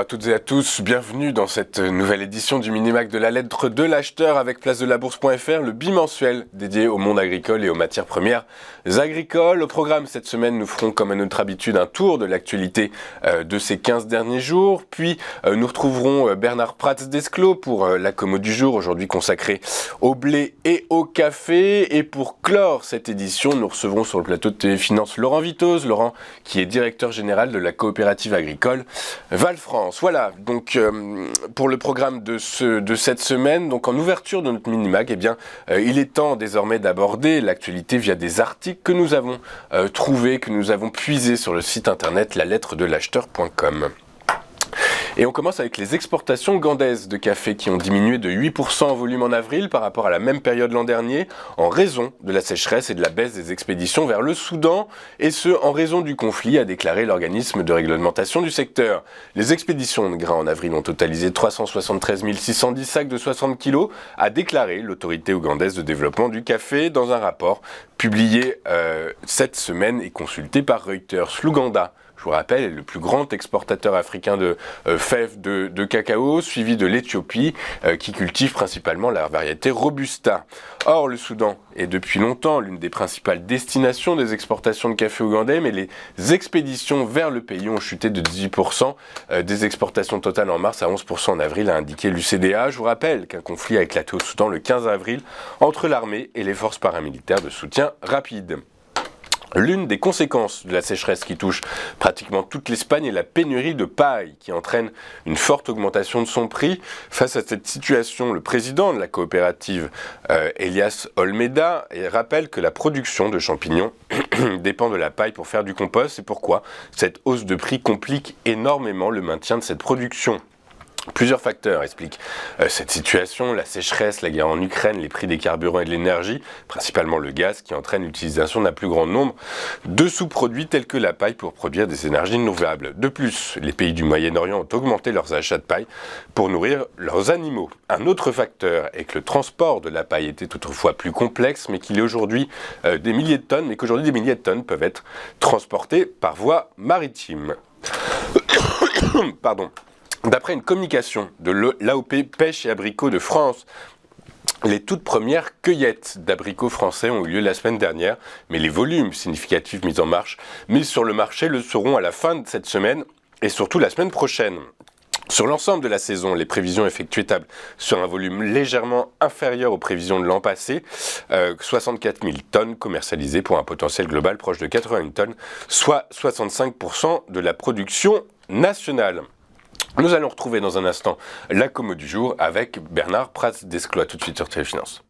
toutes et à tous, bienvenue dans cette nouvelle édition du Minimac de la lettre de l'acheteur avec place-de-la-bourse.fr, le bimensuel dédié au monde agricole et aux matières premières agricoles. Au programme cette semaine, nous ferons comme à notre habitude un tour de l'actualité de ces 15 derniers jours, puis nous retrouverons Bernard Prats-Desclaux pour la commo du jour, aujourd'hui consacrée au blé et au café. Et pour clore cette édition, nous recevrons sur le plateau de TV Finance Laurent Vitose, Laurent qui est directeur général de la coopérative agricole Val-France. Voilà, donc pour le programme de cette semaine, donc en ouverture de notre mini-mag, eh bien, il est temps désormais d'aborder l'actualité via des articles que nous avons trouvés, que nous avons puisés sur le site internet lalettre-de-l'acheteur.com. Et on commence avec les exportations ougandaises de café qui ont diminué de 8% en volume en avril par rapport à la même période l'an dernier, en raison de la sécheresse et de la baisse des expéditions vers le Soudan, et ce en raison du conflit, a déclaré l'organisme de réglementation du secteur. Les expéditions de grains en avril ont totalisé 373 610 sacs de 60 kg, a déclaré l'autorité ougandaise de développement du café dans un rapport publié cette semaine et consulté par Reuters. L'Ouganda, je vous rappelle, est le plus grand exportateur africain de fèves de cacao, suivi de l'Éthiopie, qui cultive principalement la variété Robusta. Or, le Soudan est depuis longtemps l'une des principales destinations des exportations de café ougandais, mais les expéditions vers le pays ont chuté de 18%, des exportations totales en mars à 11% en avril, a indiqué l'UCDA. Je vous rappelle qu'un conflit a éclaté au Soudan le 15 avril entre l'armée et les forces paramilitaires de soutien rapide. L'une des conséquences de la sécheresse qui touche pratiquement toute l'Espagne est la pénurie de paille qui entraîne une forte augmentation de son prix. Face à cette situation, le président de la coopérative, Elias Olmeda, rappelle que la production de champignons dépend de la paille pour faire du compost. C'est pourquoi cette hausse de prix complique énormément le maintien de cette production. Plusieurs facteurs expliquent cette situation, la sécheresse, la guerre en Ukraine, les prix des carburants et de l'énergie, principalement le gaz, qui entraîne l'utilisation d'un plus grand nombre de sous-produits tels que la paille pour produire des énergies renouvelables. De plus, les pays du Moyen-Orient ont augmenté leurs achats de paille pour nourrir leurs animaux. Un autre facteur est que le transport de la paille était autrefois plus complexe, mais qu'il est aujourd'hui des milliers de tonnes, mais qu'aujourd'hui des milliers de tonnes peuvent être transportées par voie maritime. Pardon. D'après une communication de l'AOP Pêche et Abricots de France, les toutes premières cueillettes d'abricots français ont eu lieu la semaine dernière, mais les volumes significatifs mis sur le marché le seront à la fin de cette semaine et surtout la semaine prochaine. Sur l'ensemble de la saison, les prévisions effectuées tablent sur un volume légèrement inférieur aux prévisions de l'an passé, 64 000 tonnes commercialisées pour un potentiel global proche de 81 tonnes, soit 65% de la production nationale. Nous allons retrouver dans un instant la commo du jour avec Bernard Prats-Desclaux. Tout de suite sur TV Finance.